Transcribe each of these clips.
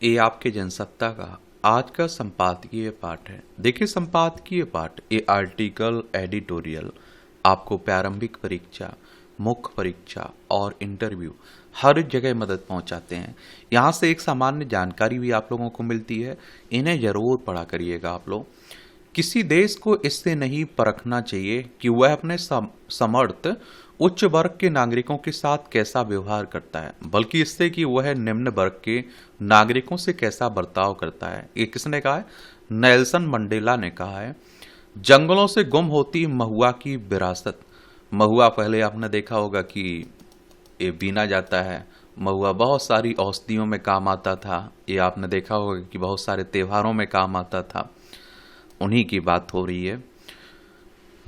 ये आपके जनसत्ता का आज का संपादकीय पाठ है। देखिए, संपादकीय पाठ ये आर्टिकल, एडिटोरियल आपको प्रारंभिक परीक्षा, मुख्य परीक्षा और इंटरव्यू हर जगह मदद पहुंचाते हैं। यहाँ से एक सामान्य जानकारी भी आप लोगों को मिलती है। इन्हें जरूर पढ़ा करिएगा आप लोग। किसी देश को इससे नहीं परखना चाहिए कि वह अपने समर्थ उच्च वर्ग के नागरिकों के साथ कैसा व्यवहार करता है, बल्कि इससे कि वह निम्न वर्ग के नागरिकों से कैसा बर्ताव करता है। ये किसने कहा है? नेल्सन मंडेला ने कहा है। जंगलों से गुम होती महुआ की विरासत। महुआ पहले आपने देखा होगा कि ये बीना जाता है। महुआ बहुत सारी औषधियों में काम आता था। ये आपने देखा होगा कि बहुत सारे त्योहारों में काम आता था। उन्हीं की बात हो रही है।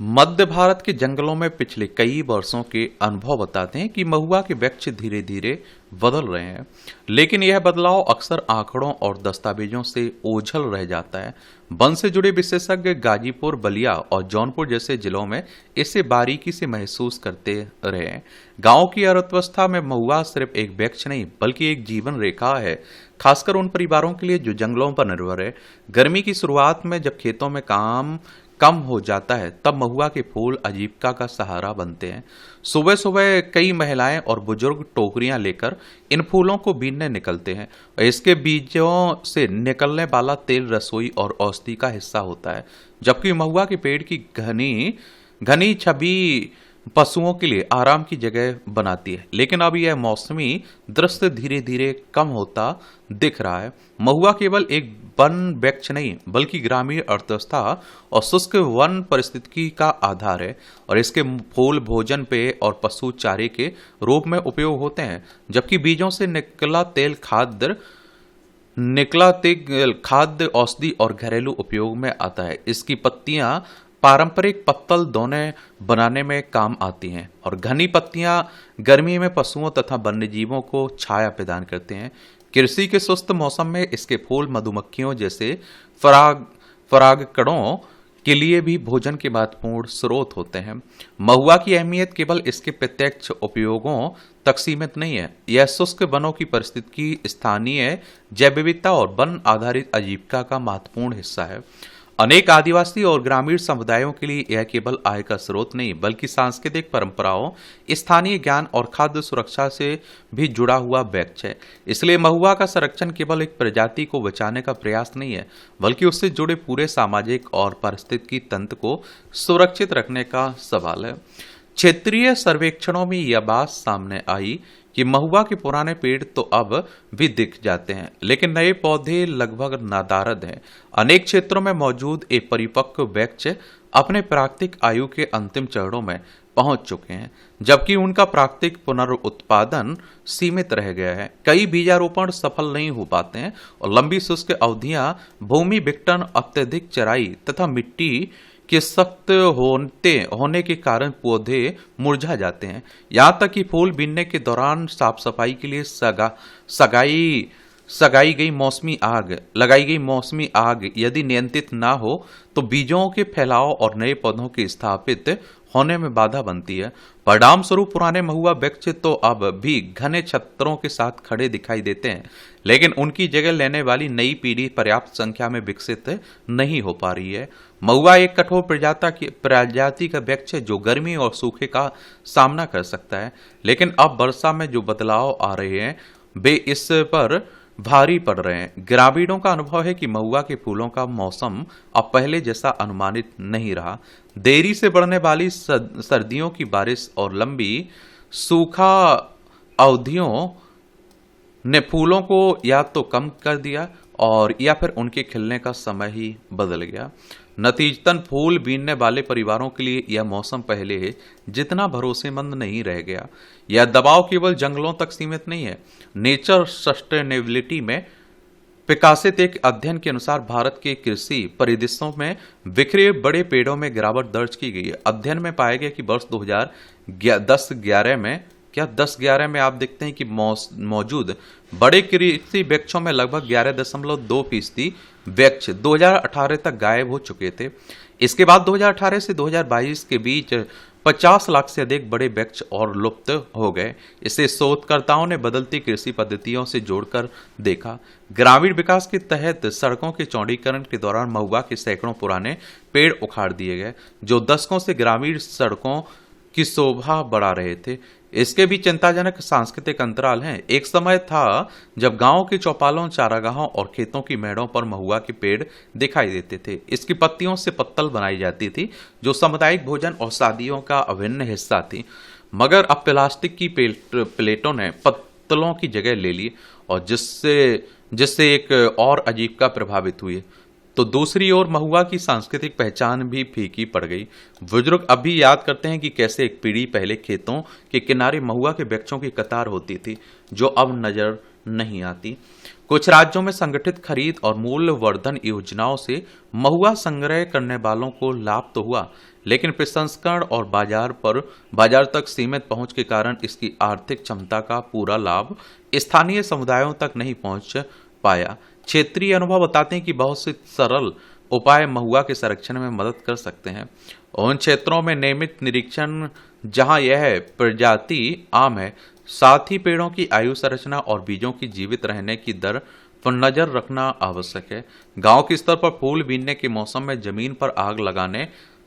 मध्य भारत के जंगलों में पिछले कई वर्षों के अनुभव बताते हैं कि महुआ के वृक्ष धीरे धीरे बदल रहे हैं, लेकिन यह बदलाव अक्सर आंकड़ों और दस्तावेजों से ओझल रह जाता है। वन से जुड़े विशेषज्ञ गाजीपुर, बलिया और जौनपुर जैसे जिलों में इसे बारीकी से महसूस करते रहे हैं। गांव की अर्थव्यवस्था में महुआ सिर्फ एक वृक्ष नहीं बल्कि एक जीवन रेखा है, खासकर उन परिवारों के लिए जो जंगलों पर निर्भर है। गर्मी की शुरुआत में जब खेतों में काम कम हो जाता है, तब महुआ के फूल आजीविका का सहारा बनते हैं। सुबह सुबह कई महिलाएं और बुजुर्ग टोकरियां लेकर इन फूलों को बीनने निकलते हैं। इसके बीजों से निकलने वाला तेल रसोई और औषधि का हिस्सा होता है, जबकि महुआ के पेड़ की घनी घनी छवि पशुओं के लिए आराम की जगह बनाती है। लेकिन अब यह मौसमी दृश्य धीरे धीरे कम होता दिख रहा है। महुआ केवल एक वन वृक्ष नहीं बल्कि ग्रामीण अर्थव्यवस्था और शुष्क वन परिस्थिति का आधार है, और इसके फूल भोजन पेय और पशु चारे के रूप में उपयोग होते हैं, जबकि बीजों से निकला तेल खाद्य, औषधि और घरेलू उपयोग में आता है। इसकी पत्तियां पारंपरिक पत्तल दोने बनाने में काम आती हैं, और घनी पत्तियां गर्मी में पशुओं तथा वन्यजीवों को छाया प्रदान करते हैं। कृषि के सुस्त मौसम में इसके फूल मधुमक्खियों जैसे परागकणों के लिए भी भोजन के महत्वपूर्ण स्रोत होते हैं। महुआ की अहमियत केवल इसके प्रत्यक्ष उपयोगों तक सीमित नहीं है। यह शुष्क वनों की परिस्थिति, स्थानीय जैव विविधता और वन आधारित आजीविका का महत्वपूर्ण हिस्सा है। अनेक आदिवासी और ग्रामीण समुदायों के लिए यह केवल आय का स्रोत नहीं बल्कि सांस्कृतिक परंपराओं, स्थानीय ज्ञान और खाद्य सुरक्षा से भी जुड़ा हुआ वृक्ष है। इसलिए महुआ का संरक्षण केवल एक प्रजाति को बचाने का प्रयास नहीं है बल्कि उससे जुड़े पूरे सामाजिक और पारिस्थितिकी तंत्र को सुरक्षित रखने का सवाल है। क्षेत्रीय सर्वेक्षणों में यह बात सामने आई कि महुआ के पुराने पेड़ तो अब भी दिख जाते हैं, लेकिन नए पौधे लगभग नादारद हैं। अनेक क्षेत्रों में मौजूद एक परिपक्व वृक्ष अपने प्राकृतिक आयु के अंतिम चरणों में पहुंच चुके हैं, जबकि उनका प्राकृतिक पुनरुत्पादन सीमित रह गया है। कई बीजारोपण सफल नहीं हो पाते हैं और लंबी शुष्क अवधियां, भूमि विघटन, अत्यधिक चराई तथा मिट्टी के सख्त होने के कारण पौधे मुरझा जाते हैं। यहाँ तक कि फूल बीनने के दौरान साफ सफाई के लिए लगाई गई मौसमी आग यदि नियंत्रित ना हो तो बीजों के फैलाव और नए पौधों के स्थापित होने में बाधा बनती है। परिणाम स्वरूप पुराने महुआ वृक्ष तो अब भी घने छत्रों के साथ खड़े दिखाई देते हैं, लेकिन उनकी जगह लेने वाली नई पीढ़ी पर्याप्त संख्या में विकसित नहीं हो पा रही है। महुआ एक कठोर प्रजाति का वृक्ष है जो गर्मी और सूखे का सामना कर सकता है, लेकिन अब वर्षा में जो बदलाव आ रहे हैं वे इस पर भारी पड़ रहे हैं। ग्रामीणों का अनुभव है कि महुआ के फूलों का मौसम अब पहले जैसा अनुमानित नहीं रहा। देरी से बढ़ने वाली सर्दियों की बारिश और लंबी सूखा अवधियों ने फूलों को या तो कम कर दिया और या फिर उनके खिलने का समय ही बदल गया। नतीजतन फूल बीनने वाले परिवारों के लिए यह मौसम पहले जितना भरोसेमंद नहीं रह गया। यह दबाव केवल जंगलों तक सीमित नहीं है। नेचर सस्टेनेबिलिटी में प्रकाशित एक अध्ययन के अनुसार भारत के कृषि परिदृश्यों में बिखरे बड़े पेड़ों में गिरावट दर्ज की गई है। अध्ययन में पाया गया कि वर्ष 2010-11 में आप देखते हैं कि मौजूद बड़े कृषि वृक्षों में लगभग 11.2% वृक्ष 2018 तक गायब हो चुके थे। इसके बाद 2018 से 2022 के बीच 50 लाख से अधिक बड़े वृक्ष और लुप्त हो गए। इसे शोधकर्ताओं ने बदलती कृषि पद्धतियों से जोड़कर देखा। ग्रामीण विकास के तहत सड़कों के चौड़ीकरण के दौरान महुआ के सैकड़ों पुराने पेड़ उखाड़ दिए गए, जो दशकों से ग्रामीण सड़कों की शोभा बढ़ा रहे थे। इसके भी चिंताजनक सांस्कृतिक अंतराल हैं। एक समय था जब गांव के चौपालों, चारागाहों और खेतों की मेड़ों पर महुआ के पेड़ दिखाई देते थे। इसकी पत्तियों से पत्तल बनाई जाती थी, जो सामुदायिक भोजन और शादियों का अभिन्न हिस्सा थी। मगर अब प्लास्टिक की प्लेटों ने पत्तलों की जगह ले ली, और जिससे जिससे एक और आजीविका प्रभावित हुई। तो दूसरी ओर महुआ की सांस्कृतिक पहचान भी फीकी पड़ गई। बुजुर्ग अब भी याद करते हैं कि कैसे एक पीढ़ी पहले खेतों के किनारे महुआ के वृक्षों की कतार होती थी, जो अब नजर नहीं आती। कुछ राज्यों में संगठित खरीद और मूल्य वर्धन योजनाओं से महुआ संग्रह करने वालों को लाभ तो हुआ, लेकिन प्रसंस्करण और बाजार तक सीमित पहुंच के कारण इसकी आर्थिक क्षमता का पूरा लाभ स्थानीय समुदायों तक नहीं पहुंच पाया। क्षेत्रीय अनुभव बताते हैं कि बहुत से सरल उपाय महुआ के संरक्षण में मदद कर सकते हैं। उन क्षेत्रों में नियमित निरीक्षण जहां यह प्रजाति आम है, साथ ही पेड़ों की आयु संरचना और बीजों की जीवित रहने की दर पर नजर रखना आवश्यक है। गांव के स्तर पर फूल बीनने के मौसम में जमीन पर आग लगाने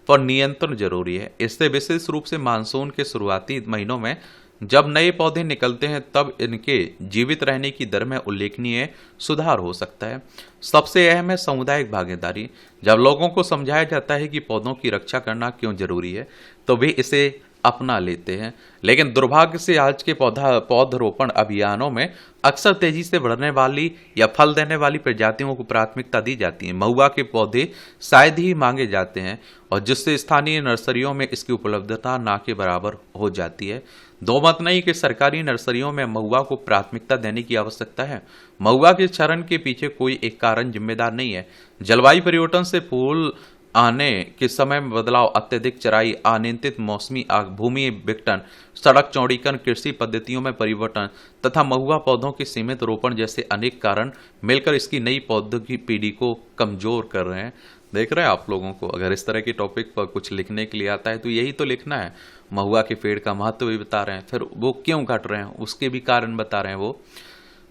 पर नियंत्रण जरूरी है। इससे विशेष रूप से मानसून के शुरुआती महीनों में जब नए पौधे निकलते हैं, तब इनके जीवित रहने की दर में उल्लेखनीय सुधार हो सकता है। सबसे अहम है सामुदायिक भागीदारी। जब लोगों को समझाया जाता है कि पौधों की रक्षा करना क्यों जरूरी है, तो वे इसे अपना लेते हैं। लेकिन दुर्भाग्य से आज के पौधरोपण अभियानों में अक्सर तेजी से बढ़ने वाली या फल देने वाली प्रजातियों को प्राथमिकता दी जाती है। महुआ के पौधे शायद ही मांगे जाते हैं, और जिससे स्थानीय नर्सरियों में इसकी उपलब्धता ना के बराबर हो जाती है। दो मत नहीं कि सरकारी नर्सरियों में महुआ को प्राथमिकता देने की आवश्यकता है। महुआ के क्षरण के पीछे कोई एक कारण जिम्मेदार नहीं है। जलवायु परिवर्तन से फूल आने के समय में बदलाव, अत्यधिक चराई, अनियंत्रित मौसमी आग, भूमि विघटन, सड़क चौड़ीकरण, कृषि पद्धतियों में परिवर्तन तथा महुआ पौधों के सीमित रोपण जैसे अनेक कारण मिलकर इसकी नई पौधों की पीढ़ी को कमजोर कर रहे हैं। देख रहे हैं आप लोगों को, अगर इस तरह के टॉपिक पर कुछ लिखने के लिए आता है तो यही तो लिखना है। महुआ के पेड़ का महत्व भी बता रहे हैं, फिर वो क्यों घट रहे हैं उसके भी कारण बता रहे हैं। वो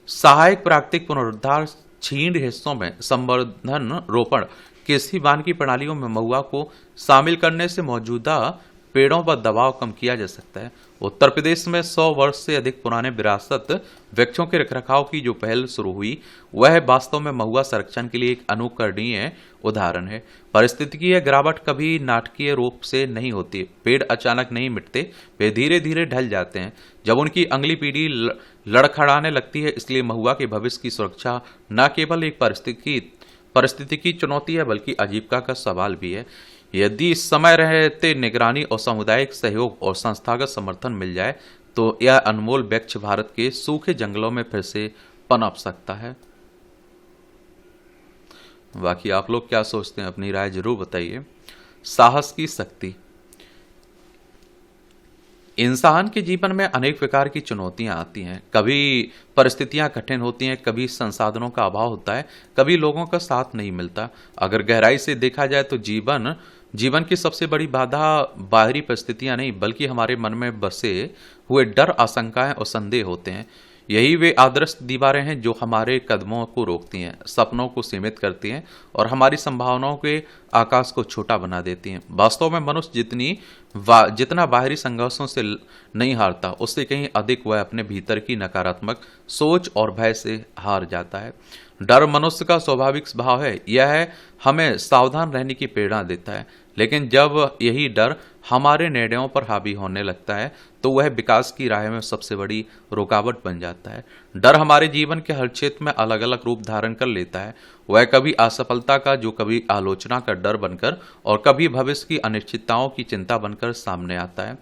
सहायक प्राकृतिक पुनरुद्धार, छींड़ हिस्सों में संवर्धन रोपण, कृषि वानिकी प्रणालियों में महुआ को शामिल करने से मौजूदा पेड़ों पर दबाव कम किया जा सकता है। उत्तर प्रदेश में 100 वर्ष से अधिक पुराने विरासत वृक्षों के रखरखाव की जो पहल शुरू हुई, वह वास्तव में महुआ संरक्षण के लिए एक अनुकरणीय उदाहरण है। पारिस्थितिकीय गिरावट कभी नाटकीय रूप से नहीं होती। पेड़ अचानक नहीं मिटते, वे धीरे धीरे ढल जाते हैं जब उनकी अगली पीढ़ी लड़खड़ाने लगती है। इसलिए महुआ के भविष्य की सुरक्षा न केवल एक परिस्थितिकी चुनौती है, बल्कि आजीविका का सवाल भी है। यदि इस समय रहते निगरानी और सामुदायिक सहयोग और संस्थागत समर्थन मिल जाए, तो यह अनमोल वृक्ष भारत के सूखे जंगलों में फिर से पनप सकता है। बाकी आप लोग क्या सोचते हैं, अपनी राय जरूर बताइए। साहस की शक्ति। इंसान के जीवन में अनेक प्रकार की चुनौतियां आती हैं। कभी परिस्थितियां कठिन होती हैं, कभी संसाधनों का अभाव होता है, कभी लोगों का साथ नहीं मिलता। अगर गहराई से देखा जाए तो जीवन की सबसे बड़ी बाधा बाहरी परिस्थितियां नहीं, बल्कि हमारे मन में बसे हुए डर, आशंकाएं और संदेह होते हैं। यही वे आदर्श दीवारें हैं जो हमारे कदमों को रोकती हैं, सपनों को सीमित करती हैं और हमारी संभावनाओं के आकाश को छोटा बना देती हैं। वास्तव में मनुष्य जितना बाहरी संघर्षों से नहीं हारता, उससे कहीं अधिक वह अपने भीतर की नकारात्मक सोच और भय से हार जाता है। डर मनुष्य का स्वाभाविक स्वभाव है। यह हमें सावधान रहने की प्रेरणा देता है, लेकिन जब यही डर हमारे निर्णयों पर हावी होने लगता है, तो वह विकास की राह में सबसे बड़ी रुकावट बन जाता है। डर हमारे जीवन के हर क्षेत्र में अलग अलग रूप धारण कर लेता है। वह कभी असफलता का, जो कभी आलोचना का डर बनकर, और कभी भविष्य की अनिश्चितताओं की चिंता बनकर सामने आता है।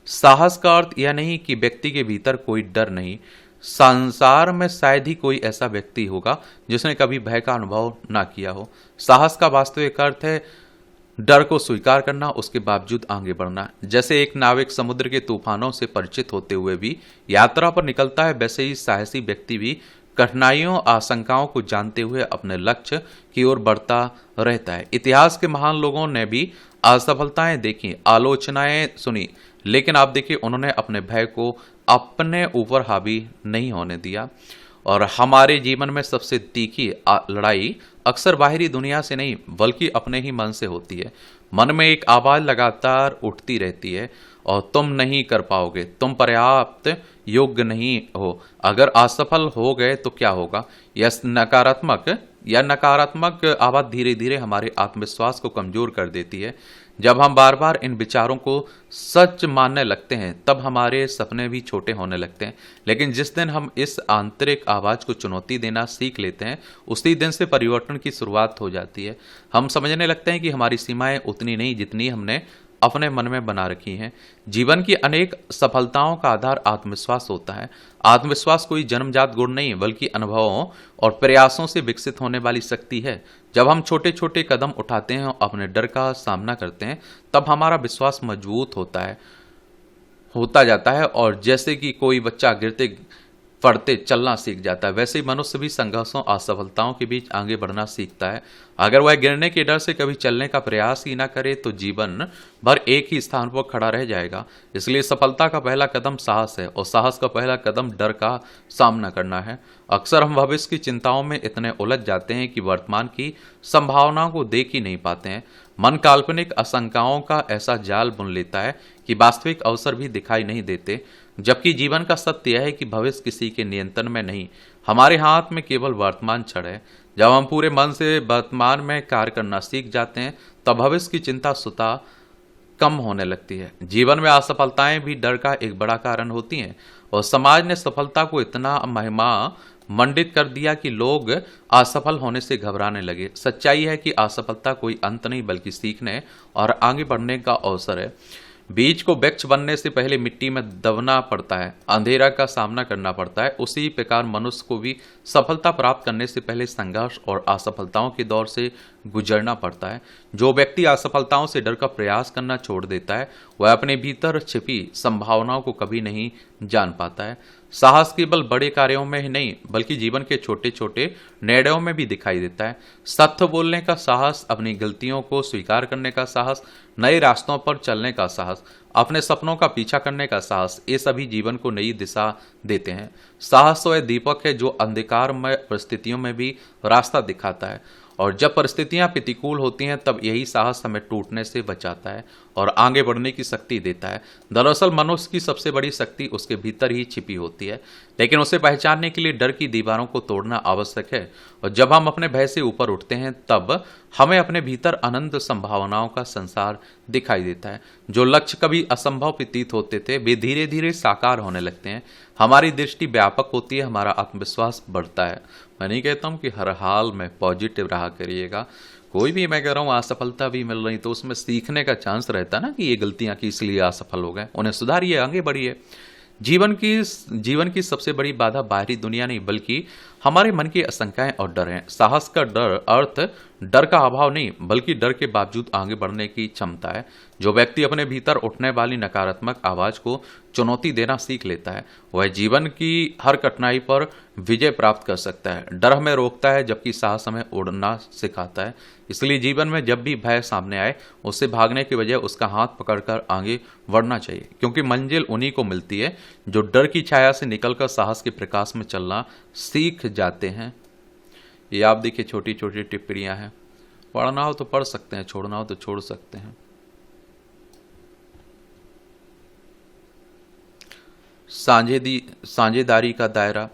साहस का अर्थ यह नहीं कि व्यक्ति के भीतर कोई डर नहीं। संसार में शायद ही कोई ऐसा व्यक्ति होगा जिसने कभी भय का अनुभव ना किया हो। साहस का वास्तविक अर्थ है डर को स्वीकार करना, उसके बावजूद आगे बढ़ना। जैसे एक नाविक समुद्र के तूफानों से परिचित होते हुए भी यात्रा पर निकलता है, वैसे ही साहसी व्यक्ति भी कठिनाइयों आशंकाओं को जानते हुए अपने लक्ष्य की ओर बढ़ता रहता है। इतिहास के महान लोगों ने भी असफलताएं देखी, आलोचनाएं सुनी, लेकिन आप देखिए उन्होंने अपने भय को अपने ऊपर हावी नहीं होने दिया। और हमारे जीवन में सबसे तीखी लड़ाई अक्सर बाहरी दुनिया से नहीं बल्कि अपने ही मन से होती है। मन में एक आवाज लगातार उठती रहती है और तुम नहीं कर पाओगे, तुम पर्याप्त योग्य नहीं हो, अगर असफल हो गए तो क्या होगा। यह नकारात्मक आवाज धीरे धीरे हमारे आत्मविश्वास को कमजोर कर देती है। जब हम बार बार इन विचारों को सच मानने लगते हैं तब हमारे सपने भी छोटे होने लगते हैं। लेकिन जिस दिन हम इस आंतरिक आवाज को चुनौती देना सीख लेते हैं उसी दिन से परिवर्तन की शुरुआत हो जाती है। हम समझने लगते हैं कि हमारी सीमाएं उतनी नहीं जितनी हमने अपने मन में बना रखी हैं। जीवन की अनेक सफलताओं का आधार आत्मविश्वास होता है। आत्मविश्वास कोई जन्मजात गुण नहीं बल्कि अनुभवों और प्रयासों से विकसित होने वाली शक्ति है। जब हम छोटे छोटे कदम उठाते हैं और अपने डर का सामना करते हैं तब हमारा विश्वास मजबूत होता जाता है और जैसे कि कोई बच्चा गिरते पढ़ते चलना सीख जाता है, वैसे ही मनुष्य भी संघर्षों असफलताओं के बीच आगे बढ़ना सीखता है। अगर वह गिरने के डर से कभी चलने का प्रयास ही ना करे तो जीवन भर एक ही स्थान पर खड़ा रह जाएगा। इसलिए सफलता का पहला कदम साहस है और साहस का पहला कदम डर का सामना करना है। अक्सर हम भविष्य की चिंताओं में इतने उलझ जाते हैं कि वर्तमान की संभावनाओं को देख ही नहीं पाते हैं। मन काल्पनिक आशंकाओं का ऐसा जाल बुन लेता है कि वास्तविक अवसर भी दिखाई नहीं देते, जबकि जीवन का सत्य यह है कि भविष्य किसी के नियंत्रण में नहीं, हमारे हाथ में केवल वर्तमान क्षण है। जब हम पूरे मन से वर्तमान में कार्य करना सीख जाते हैं तब भविष्य की चिंता स्वतः कम होने लगती है। जीवन में असफलताएं भी डर का एक बड़ा कारण होती हैं और समाज ने सफलता को इतना महिमा मंडित कर दिया कि लोग असफल होने से घबराने लगे। सच्चाई है कि असफलता कोई अंत नहीं बल्कि सीखने और आगे बढ़ने का अवसर है। बीज को वृक्ष बनने से पहले मिट्टी में दबना पड़ता है, अंधेरा का सामना करना पड़ता है। उसी प्रकार मनुष्य को भी सफलता प्राप्त करने से पहले संघर्ष और असफलताओं के दौर से गुजरना पड़ता है। जो व्यक्ति असफलताओं से डर का प्रयास करना छोड़ देता है वह अपने भीतर छिपी संभावनाओं को कभी नहीं जान पाता है। साहस केवल बड़े कार्यों में ही नहीं बल्कि जीवन के छोटे छोटे निर्णयों में भी दिखाई देता है। सत्य बोलने का साहस, अपनी गलतियों को स्वीकार करने का साहस, नए रास्तों पर चलने का साहस, अपने सपनों का पीछा करने का साहस, ये सभी जीवन को नई दिशा देते हैं। साहस वह दीपक है जो अंधकारमय परिस्थितियों में भी रास्ता दिखाता है और जब परिस्थितियां प्रतिकूल होती हैं तब यही साहस हमें टूटने से बचाता है और आगे बढ़ने की शक्ति देता है। दरअसल मनुष्य की सबसे बड़ी शक्ति उसके भीतर ही छिपी होती है, लेकिन उसे पहचानने के लिए डर की दीवारों को तोड़ना आवश्यक है। और जब हम अपने भय से ऊपर उठते हैं तब हमें अपने भीतर अनंत संभावनाओं का संसार दिखाई देता है। जो लक्ष्य कभी असंभव प्रतीत होते थे वे धीरे धीरे साकार होने लगते हैं। हमारी दृष्टि व्यापक होती है, हमारा आत्मविश्वास बढ़ता है। मैं नहीं कहता हूं कि हर हाल में पॉजिटिव रहा करिएगा, कोई भी मैं कह रहा हूँ असफलता भी मिल रही तो उसमें सीखने का चांस रहता है ना कि ये गलतियां की इसलिए असफल हो गए, उन्हें सुधारिए, आगे बढ़िए। जीवन की सबसे बड़ी बाधा बाहरी दुनिया नहीं बल्कि हमारे मन की आशंकाएं और डर हैं। साहस का अर्थ डर का अभाव नहीं बल्कि डर के बावजूद आगे बढ़ने की क्षमता है। जो व्यक्ति अपने भीतर उठने वाली नकारात्मक आवाज को चुनौती देना सीख लेता है वह जीवन की हर कठिनाई पर विजय प्राप्त कर सकता है। डर हमें रोकता है जबकि साहस हमें उड़ना सिखाता है। इसलिए जीवन में जब भी भय सामने आए उससे भागने की बजाय उसका हाथ पकड़कर आगे बढ़ना चाहिए, क्योंकि मंजिल उन्हीं को मिलती है जो डर की छाया से निकलकर साहस के प्रकाश में चलना सीख जाते हैं। ये आप देखिए छोटी छोटी टिप्पणियां हैं, पढ़ना हो तो पढ़ सकते हैं, छोड़ना हो तो छोड़ सकते हैं। साझेदारी का दायरा।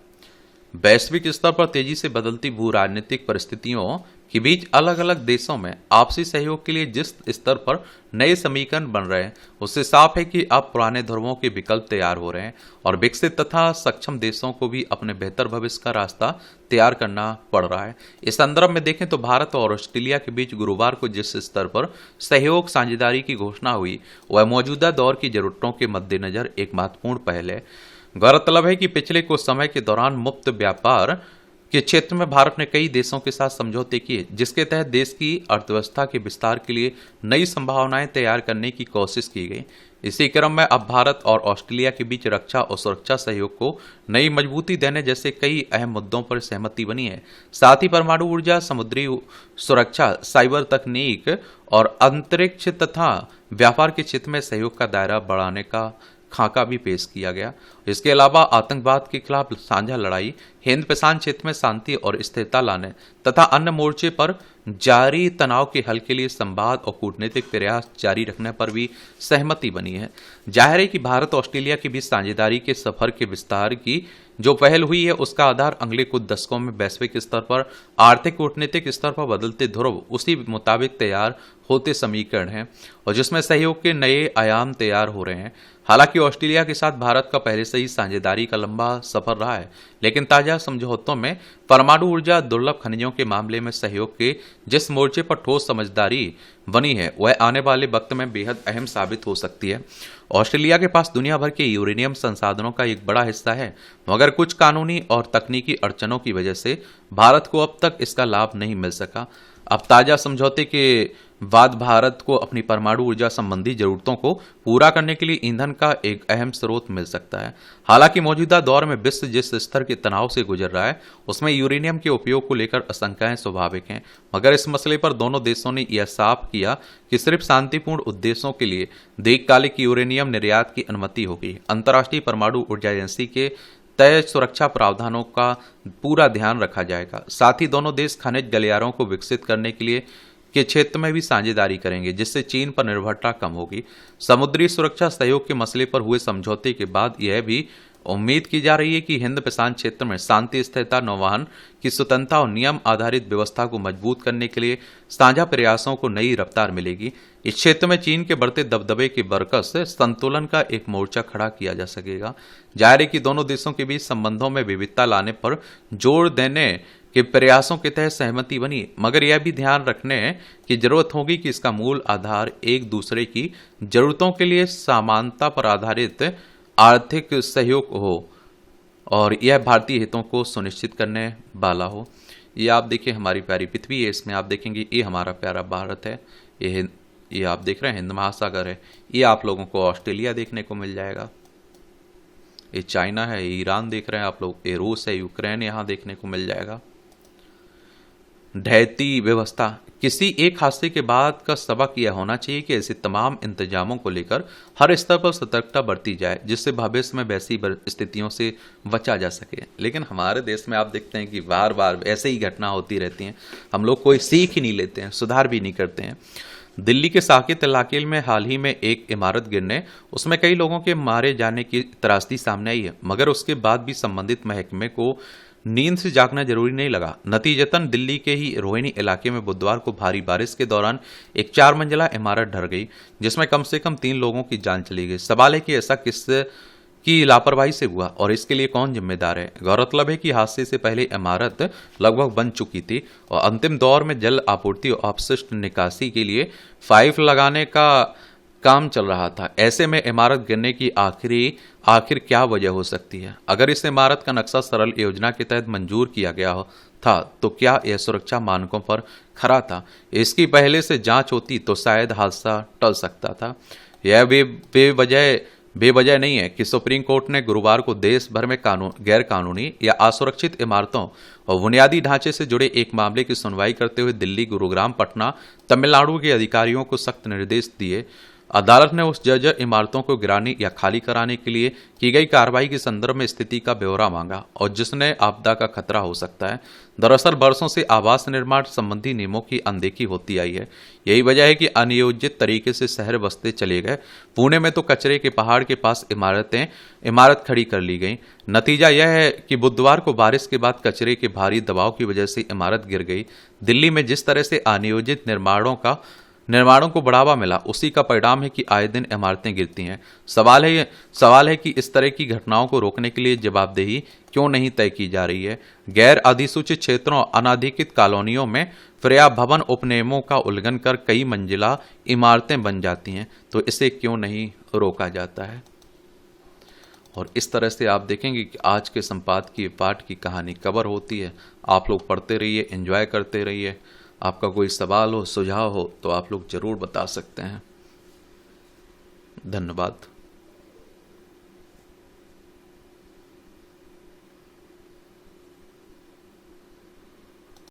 वैश्विक स्तर पर तेजी से बदलती भू राजनीतिक परिस्थितियों के बीच अलग अलग देशों में आपसी सहयोग के लिए जिस स्तर पर नए समीकरण बन रहे हैं उससे साफ है कि अब पुराने धर्मों के विकल्प तैयार हो रहे हैं और विकसित तथा सक्षम देशों को भी अपने बेहतर भविष्य का रास्ता तैयार करना पड़ रहा है। इस संदर्भ में देखें तो भारत और ऑस्ट्रेलिया के बीच गुरुवार को जिस स्तर पर सहयोग साझेदारी की घोषणा हुई वह मौजूदा दौर की जरूरतों के मद्देनजर एक महत्वपूर्ण पहल है। गौरतलब है कि पिछले कुछ समय के दौरान मुक्त व्यापार के क्षेत्र में भारत ने कई देशों के साथ समझौते किए, जिसके तहत देश की अर्थव्यवस्था के विस्तार के लिए नई संभावनाएं तैयार करने की कोशिश की गई। इसी क्रम में अब भारत और ऑस्ट्रेलिया के बीच रक्षा और सुरक्षा सहयोग को नई मजबूती देने जैसे कई अहम मुद्दों पर सहमति बनी है। साथ ही परमाणु ऊर्जा, समुद्री सुरक्षा, साइबर तकनीक और अंतरिक्ष तथा व्यापार के क्षेत्र में सहयोग का दायरा बढ़ाने का खाका भी पेश किया गया। इसके अलावा आतंकवाद के खिलाफ साझा लड़ाई, हिंद प्रशांत क्षेत्र में शांति और स्थिरता लाने तथा अन्य मोर्चे पर जारी तनाव के हल के लिए संवाद और कूटनीतिक प्रयास जारी रखने पर भी सहमति बनी है। जाहिर है कि भारत और ऑस्ट्रेलिया के बीच साझेदारी के सफर के विस्तार की जो पहल हुई है, उसका आधार अगले कुछ दशकों में वैश्विक स्तर पर आर्थिक कूटनीतिक स्तर पर बदलते ध्रुव उसी मुताबिक तैयार होते समीकरण हैं और जिसमें सहयोग के नए आयाम तैयार हो रहे हैं। हालांकि ऑस्ट्रेलिया के साथ भारत का पहले से ही साझेदारी का लंबा सफर रहा है, लेकिन ताजा समझौतों में परमाणु ऊर्जा, दुर्लभ खनिजों के मामले में सहयोग के जिस मोर्चे पर ठोस समझदारी बनी है, वह आने वाले वक्त में बेहद अहम साबित हो सकती है। ऑस्ट्रेलिया के पास दुनिया भर के यूरेनियम संसाधनों का एक बड़ा हिस्सा है, मगर कुछ कानूनी और तकनीकी अड़चनों की वजह से भारत को अब तक इसका लाभ नहीं मिल सका। अब ताजा समझौते के बाद भारत को अपनी परमाणु ऊर्जा संबंधी जरूरतों को पूरा करने के लिए ईंधन का एक अहम स्रोत मिल सकता है। हालांकि मौजूदा दौर में विश्व जिस स्तर के तनाव से गुजर रहा है, उसमें यूरेनियम के उपयोग को लेकर आशंकाएं स्वाभाविक हैं, मगर इस मसले पर दोनों देशों ने यह साफ किया कि सिर्फ शांतिपूर्ण उद्देश्यों के लिए दीर्घकालिक यूरेनियम निर्यात की अनुमति होगी। अंतर्राष्ट्रीय परमाणु ऊर्जा एजेंसी के तय सुरक्षा प्रावधानों का पूरा ध्यान रखा जाएगा। साथ ही दोनों देश खनिज गलियारों को विकसित करने के लिए के क्षेत्र में भी साझेदारी करेंगे, जिससे चीन पर निर्भरता कम होगी। समुद्री सुरक्षा सहयोग के मसले पर हुए समझौते के बाद यह भी उम्मीद की जा रही है कि हिंद प्रशांत क्षेत्र में शांति, स्थिरता, नौवहन की स्वतंत्रता और नियम आधारित व्यवस्था को मजबूत करने के लिए साझा प्रयासों को नई रफ्तार मिलेगी। इस क्षेत्र में चीन के बढ़ते दबदबे के बरकस संतुलन का एक मोर्चा खड़ा किया जा सकेगा। जाहिर है कि दोनों देशों के बीच संबंधों में विविधता लाने पर जोर देने के प्रयासों के तहत सहमति बनी, मगर यह भी ध्यान रखने की जरूरत होगी कि इसका मूल आधार एक दूसरे की जरूरतों के लिए समानता पर आधारित आर्थिक सहयोग हो और यह भारतीय हितों को सुनिश्चित करने वाला हो। ये आप देखिए हमारी प्यारी पृथ्वी है, इसमें आप देखेंगे ये हमारा प्यारा भारत है, ये आप देख रहे हैं हिंद महासागर है, ये आप लोगों को ऑस्ट्रेलिया देखने को मिल जाएगा, ये चाइना है, ये ईरान देख रहे हैं आप लोग, ये रूस है, यूक्रेन यहाँ देखने को मिल जाएगा। ढहती व्यवस्था, किसी एक हादसे के बाद का सबक यह होना चाहिए कि ऐसे तमाम इंतजामों को लेकर हर स्तर पर सतर्कता बरती जाए, जिससे भविष्य में वैसी स्थितियों से बचा जा सके। लेकिन हमारे देश में आप देखते हैं कि बार बार ऐसे ही घटना होती रहती हैं, हम लोग कोई सीख ही नहीं लेते हैं, सुधार भी नहीं करते हैं। दिल्ली के साकेत इलाके में हाल ही में एक इमारत गिरने, उसमें कई लोगों के मारे जाने की त्रासदी सामने आई है, मगर उसके बाद भी संबंधित महकमे को नींद से जागना जरूरी नहीं लगा। नतीजतन दिल्ली के ही रोहिणी इलाके में बुधवार को भारी बारिश के दौरान एक 4 मंजिला इमारत ढह गई, जिसमें कम से कम 3 लोगों की जान चली गई। सवाल है कि ऐसा किस की लापरवाही से हुआ और इसके लिए कौन जिम्मेदार है। गौरतलब है कि हादसे से पहले इमारत लगभग बन चुकी थी और अंतिम दौर में जल आपूर्ति और अपशिष्ट निकासी के लिए पाइप लगाने का काम चल रहा था। ऐसे में इमारत गिरने की आखिर क्या वजह हो सकती है? अगर इस इमारत का नक्शा सरल योजना के तहत मंजूर किया गया था तो क्या यह सुरक्षा मानकों पर खरा था? इसकी पहले से जांच होती तो शायद हादसा टल सकता था। यह बेवजह नहीं है कि सुप्रीम कोर्ट ने गुरुवार को देश भर में गैर कानूनी या असुरक्षित इमारतों और बुनियादी ढांचे से जुड़े एक मामले की सुनवाई करते हुए दिल्ली, गुरुग्राम, पटना, तमिलनाडु के अधिकारियों को सख्त निर्देश दिए। अदालत ने उस जर्जर इमारतों को गिराने या खाली कराने के लिए की गई कार्रवाई के संदर्भ में स्थिति का ब्यौरा मांगा और जिसने आपदा का खतरा हो सकता है। दरअसल वर्षों से आवास निर्माण संबंधी नियमों की अनदेखी होती आई है। यही वजह है कि अनियोजित तरीके से शहर बसते चले गए। पुणे में तो कचरे के पहाड़ के पास इमारत खड़ी कर ली गई। नतीजा यह है कि बुधवार को बारिश के बाद कचरे के भारी दबाव की वजह से इमारत गिर गई। दिल्ली में जिस तरह से अनियोजित निर्माणों को बढ़ावा मिला, उसी का परिणाम है कि आए दिन इमारतें गिरती हैं। सवाल है कि इस तरह की घटनाओं को रोकने के लिए जवाबदेही क्यों नहीं तय की जा रही है? गैर अधिसूचित क्षेत्रों, अनाधिकृत कॉलोनियों में पर्याप्त भवन उपनियमों का उल्लंघन कर कई मंजिला इमारतें बन जाती हैं, तो इसे क्यों नहीं रोका जाता है? और इस तरह से आप देखेंगे कि आज के संपादकीय पाठ की कहानी कवर होती है। आप लोग पढ़ते रहिए, एंजॉय करते रहिए। आपका कोई सवाल हो, सुझाव हो तो आप लोग ज़रूर बता सकते हैं। धन्यवाद।